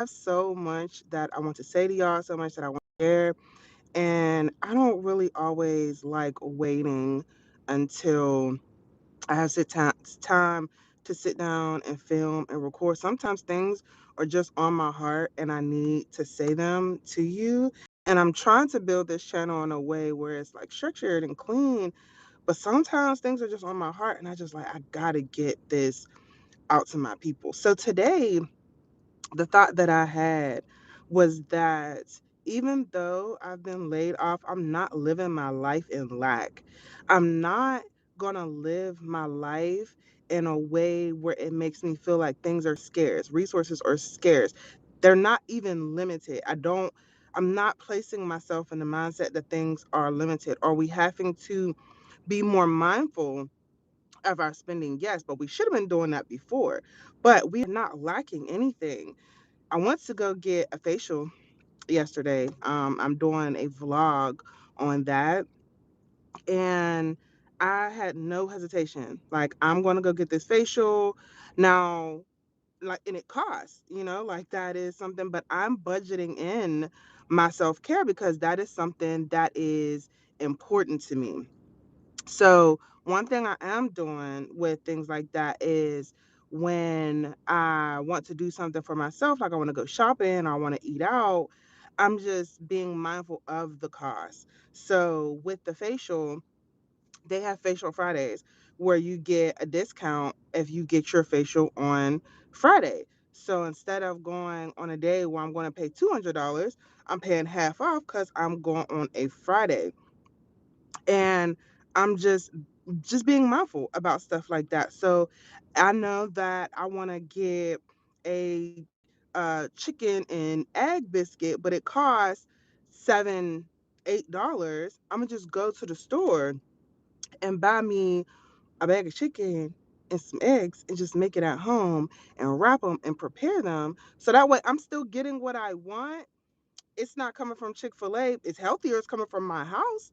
have so much that I want to say to y'all, so much that I want to share. And I don't really always like waiting until I have time to sit down and film and record. Sometimes things are just on my heart and I need to say them to you. And I'm trying to build this channel in a way where it's like structured and clean. But sometimes things are just on my heart and I just like, I gotta get this out to my people. So today, the thought that I had was that even though I've been laid off, I'm not living my life in lack. I'm not gonna live my life in a way where it makes me feel like things are scarce, resources are scarce. They're not even limited. I'm not placing myself in the mindset that things are limited. Are we having to be more mindful of our spending? Yes, but we should have been doing that before. But we are not lacking anything. I went to go get a facial yesterday. I'm doing a vlog on that, and I had no hesitation. Like, I'm going to go get this facial now. Like, and it costs, like that is something. But I'm budgeting in my self care because that is something that is important to me. So one thing I am doing with things like that is when I want to do something for myself, like I want to go shopping, or I want to eat out, I'm just being mindful of the cost. So with the facial, they have facial Fridays where you get a discount if you get your facial on Friday. So instead of going on a day where I'm going to pay $200, I'm paying half off because I'm going on a Friday. And I'm just being mindful about stuff like that. So I know that I want to get a chicken and egg biscuit, but it costs $7, $8. I'm gonna just go to the store and buy me a bag of chicken and some eggs and just make it at home and wrap them and prepare them. So that way I'm still getting what I want. It's not coming from Chick-fil-A. It's healthier. It's coming from my house,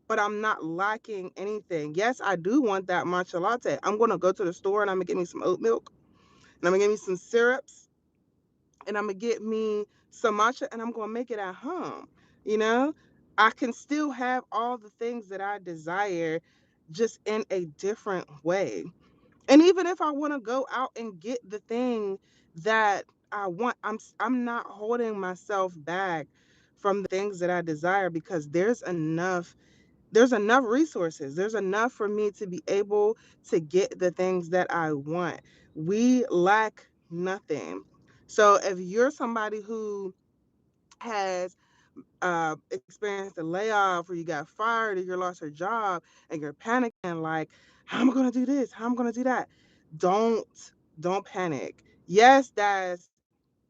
but I'm not lacking anything. Yes, I do want that matcha latte. I'm gonna go to the store and I'm gonna get me some oat milk and I'm gonna get me some syrups and I'm gonna get me some matcha and I'm gonna make it at home. You know, I can still have all the things that I desire just in a different way. And even if I want to go out and get the thing that I want, I'm not holding myself back from the things that I desire because there's enough resources. There's enough for me to be able to get the things that I want. We lack nothing. So if you're somebody who has experienced a layoff or you got fired or you lost your job and you're panicking like, how am I going to do this? How am I going to do that? Don't don't panic. Yes, that's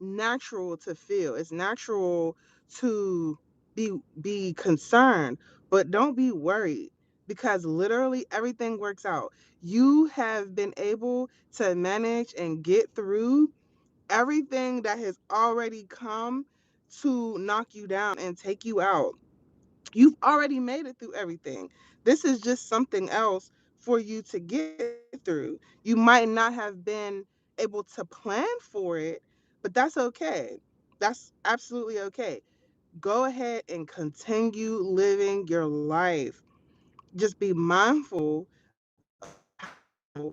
natural to feel. It's natural to be concerned, but don't be worried because literally everything works out. You have been able to manage and get through everything that has already come to knock you down and take you out. You've already made it through everything. This is just something else for you to get through. You might not have been able to plan for it, but that's okay. That's absolutely okay. Go ahead and continue living your life. Just be mindful of how you're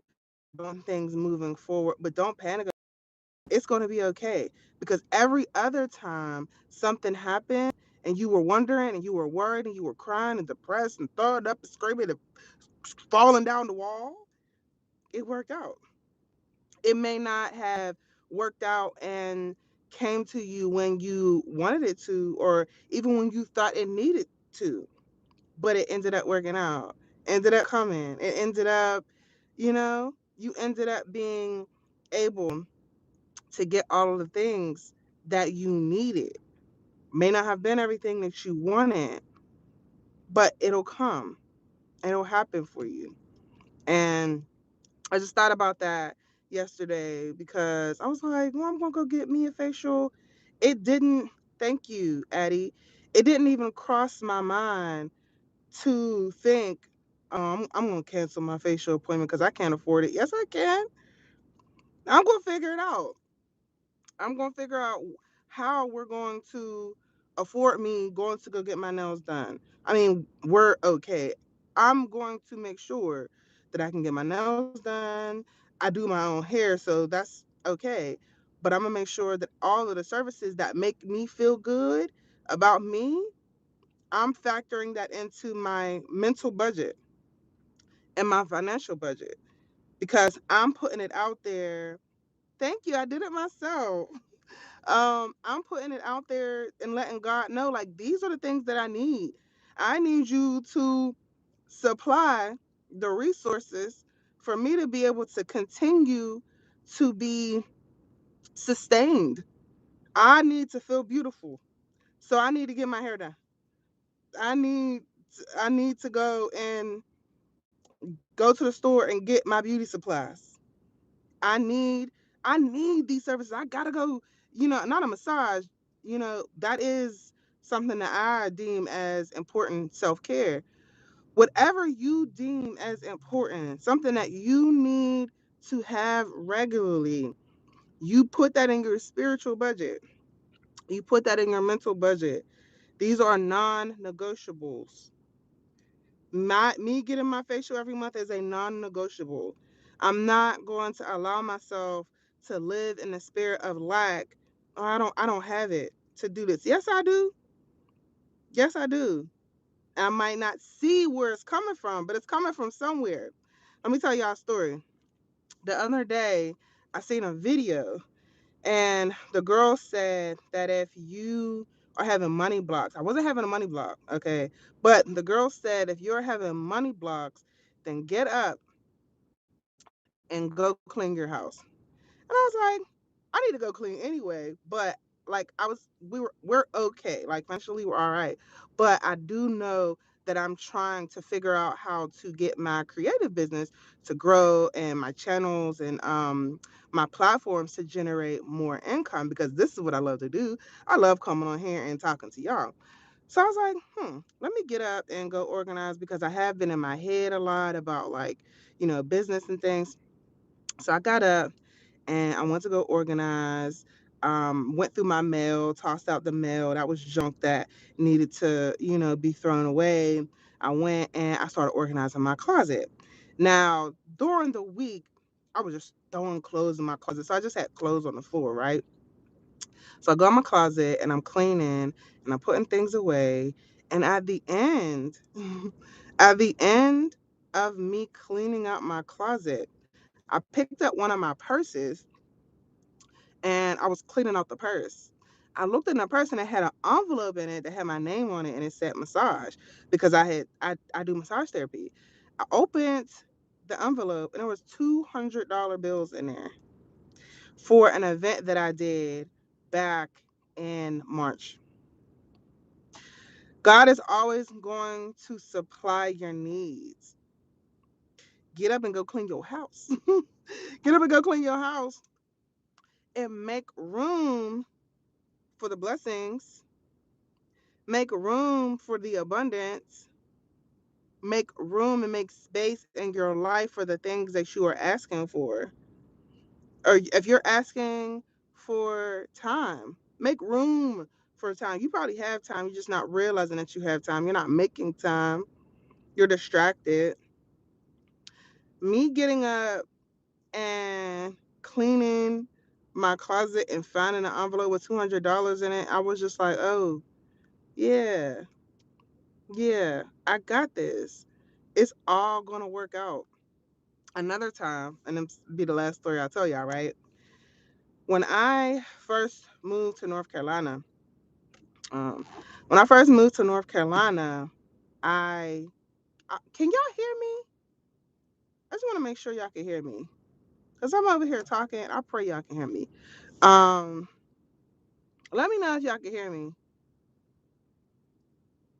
doing things moving forward, but don't panic. It's going to be okay because every other time something happened and you were wondering and you were worried and you were crying and depressed and throwing up and screaming and falling down the wall, it worked out. It may not have worked out and came to you when you wanted it to, or even when you thought it needed to, but it ended up working out, ended up coming. It ended up, you ended up being able to get all of the things that you needed. May not have been everything that you wanted, but it'll come. It'll happen for you. And I just thought about that yesterday because I was like, well, I'm going to go get me a facial. It didn't, thank you, Addie. It didn't even cross my mind to think, I'm going to cancel my facial appointment because I can't afford it. Yes, I can. I'm going to figure it out. I'm going to figure out. how we're going to afford me going to go get my nails done. I mean, we're okay. I'm going to make sure that I can get my nails done. I do my own hair, so that's okay. But I'm gonna make sure that all of the services that make me feel good about me, I'm factoring that into my mental budget and my financial budget because I'm putting it out there. Thank you. I did it myself. I'm putting it out there and letting God know, like, these are the things that I need. I need you to supply the resources for me to be able to continue to be sustained. I need to feel beautiful. So I need to get my hair done. I need I need to go and go to the store and get my beauty supplies. I need I need these services. I gotta go, not a massage, that is something that I deem as important self-care. Whatever you deem as important, something that you need to have regularly, you put that in your spiritual budget. You put that in your mental budget. These are non-negotiables. Me getting my facial every month is a non-negotiable. I'm not going to allow myself to live in the spirit of lack. Oh, I don't have it to do this. Yes, I do. Yes, I do. I might not see where it's coming from, but it's coming from somewhere. Let me tell y'all a story. The other day, I seen a video, and the girl said that if you are having money blocks, I wasn't having a money block, okay? But the girl said if you're having money blocks, then get up and go clean your house. And I was like, I need to go clean anyway, but like we're okay. Like financially we're all right. But I do know that I'm trying to figure out how to get my creative business to grow and my channels and my platforms to generate more income because this is what I love to do. I love coming on here and talking to y'all. So I was like, let me get up and go organize because I have been in my head a lot about like, business and things. So I got up and I went to go organize. Went through my mail, tossed out the mail. That was junk that needed to, be thrown away. I went and I started organizing my closet. Now, during the week, I was just throwing clothes in my closet. So I just had clothes on the floor, right? So I go in my closet and I'm cleaning and I'm putting things away. And at the end, at the end of me cleaning out my closet, I picked up one of my purses and I was cleaning out the purse. I looked in the purse and it had an envelope in it that had my name on it and it said massage because I do massage therapy. I opened the envelope and there was $200 bills in there for an event that I did back in March. God is always going to supply your needs. Get up and go clean your house. Get up and go clean your house and make room for the blessings, make room for the abundance, make room and make space in your life for the things that you are asking for. Or if you're asking for time, make room for time. You probably have time, you're just not realizing that you have time. You're not making time, you're distracted. Me getting up and cleaning my closet and finding an envelope with $200 in it, I was just like, oh, yeah, yeah, I got this. It's all gonna work out. Another time, and this will be the last story I'll tell y'all, right? When I first moved to North Carolina, um, when I first moved to North Carolina, I can y'all hear me? I just want to make sure y'all can hear me. Because I'm over here talking. I pray y'all can hear me. Um, Let me know if y'all can hear me.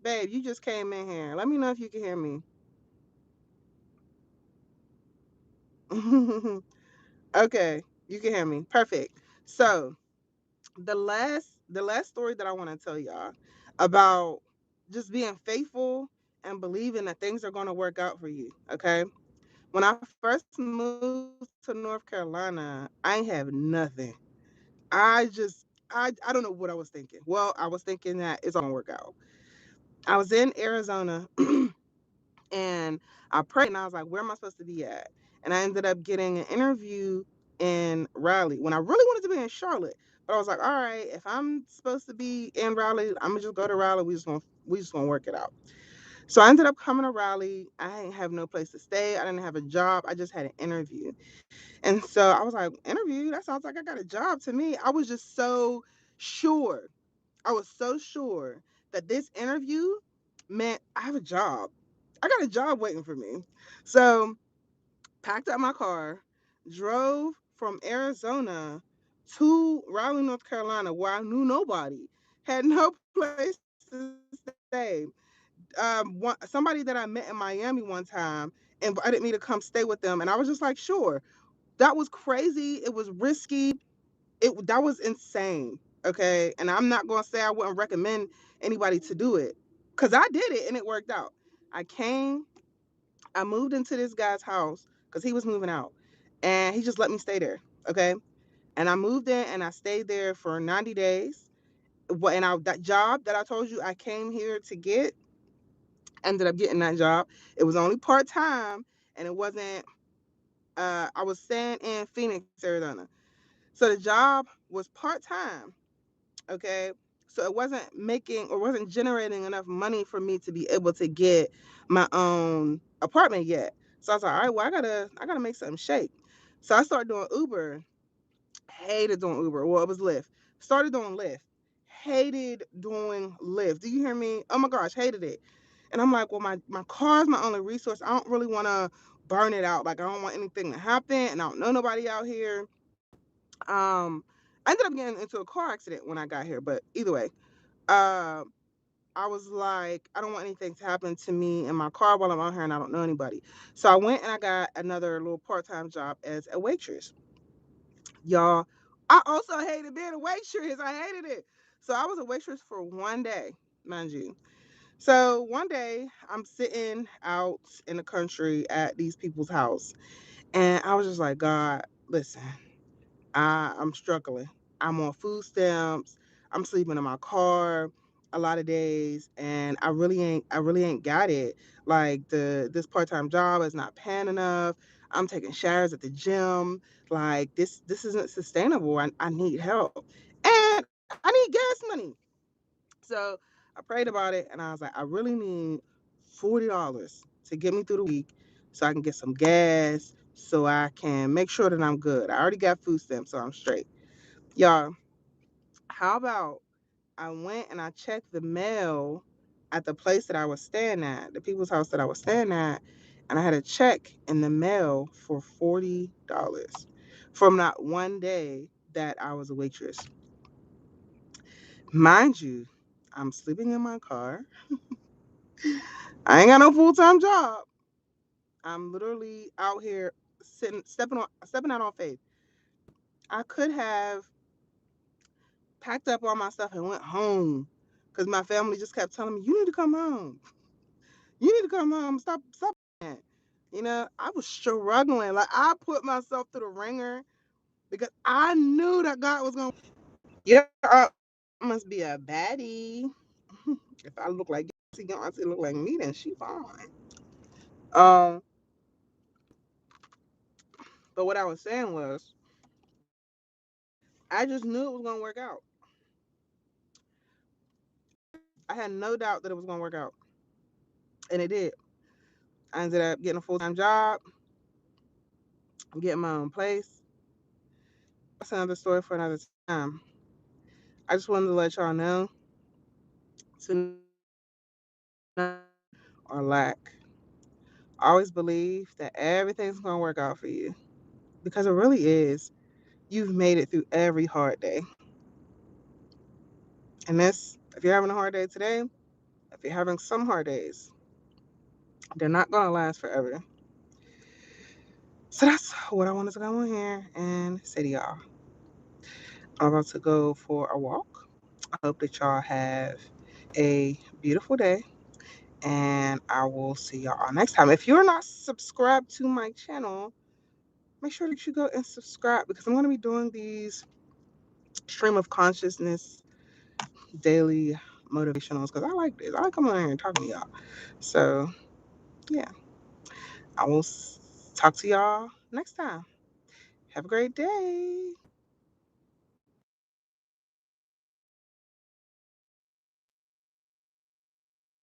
Babe, you just came in here. Let me know if you can hear me. Okay, you can hear me. Perfect. So the last story that I want to tell y'all about just being faithful and believing that things are going to work out for you. Okay. When I first moved to North Carolina, I ain't have nothing. I just I don't know what I was thinking. Well, I was thinking that it's all gonna work out. I was in Arizona and I prayed and I was like, where am I supposed to be at? And I ended up getting an interview in Raleigh when I really wanted to be in Charlotte. But I was like, all right, if I'm supposed to be in Raleigh, I'm gonna just go to Raleigh. We just gonna work it out. So I ended up coming to Raleigh. I didn't have no place to stay. I didn't have a job. I just had an interview. And so I was like, interview? That sounds like I got a job to me. I was just so sure. I was so sure that this interview meant I have a job. I got a job waiting for me. So packed up my car, drove from Arizona to Raleigh, North Carolina, where I knew nobody, had no place to stay. Somebody that I met in Miami one time invited me to come stay with them, and I was just like, sure. That was crazy. It was risky. That was insane. Okay, and I'm not gonna say I wouldn't recommend anybody to do it, cause I did it and it worked out. I came, I moved into this guy's house because he was moving out, and he just let me stay there. Okay, and I moved in and I stayed there for 90 days. And that job that I told you I came here to get, ended up getting that job. It was only part time, and it wasn't. I was staying in Phoenix, Arizona. So the job was part time, okay? So it wasn't making or wasn't generating enough money for me to be able to get my own apartment yet. So I was like, all right, well, I gotta make something shake. So I started doing Uber. Hated doing Uber. Well, it was Lyft. Started doing Lyft. Hated doing Lyft. Do you hear me? Oh my gosh, hated it. And I'm like, well, my car is my only resource. I don't really want to burn it out. Like I don't want anything to happen, and I don't know nobody out here. Um, I ended up getting into a car accident when I got here, but either way, uh, I was like, I don't want anything to happen to me in my car while I'm out here and I don't know anybody. So I went and I got another little part-time job as a waitress. Y'all, I also hated being a waitress. I hated it. So I was a waitress for one day, mind you. So one day I'm sitting out in the country at these people's house and I was just like, God, listen, I'm struggling. I'm on food stamps. I'm sleeping in my car a lot of days, and I really ain't got it. Like this part-time job is not paying enough. I'm taking showers at the gym. Like this isn't sustainable. I need help, and I need gas money. So I prayed about it, and I was like, I really need $40 to get me through the week, so I can get some gas, so I can make sure that I'm good. I already got food stamps, so I'm straight. Y'all, how about I went and I checked the mail at the place that I was staying at, the people's house that I was staying at, and I had a check in the mail for $40 from not one day that I was a waitress. Mind you, I'm sleeping in my car. I ain't got no full-time job. I'm literally out here stepping out on faith. I could have packed up all my stuff and went home because my family just kept telling me, you need to come home. You need to come home. Stop that. I was struggling. Like I put myself through the ringer because I knew that God was gonna. Yeah, I must be a baddie. If I look like your auntie look like me, then she fine. Um, but what I was saying was, I just knew it was gonna work out. I had no doubt that it was gonna work out, and it did. I ended up getting a full-time job, getting my own place. That's another story for another time. I just wanted to let y'all know to or lack. Always believe that everything's going to work out for you because it really is. You've made it through every hard day. And if you're having a hard day today, if you're having some hard days, they're not going to last forever. So that's what I wanted to come on here and say to y'all. I'm about to go for a walk. I hope that y'all have a beautiful day. And I will see y'all next time. If you're not subscribed to my channel, make sure that you go and subscribe because I'm going to be doing these stream of consciousness daily motivationals, because I like this. I like coming on here and talking to y'all. So yeah, I will talk to y'all next time. Have a great day.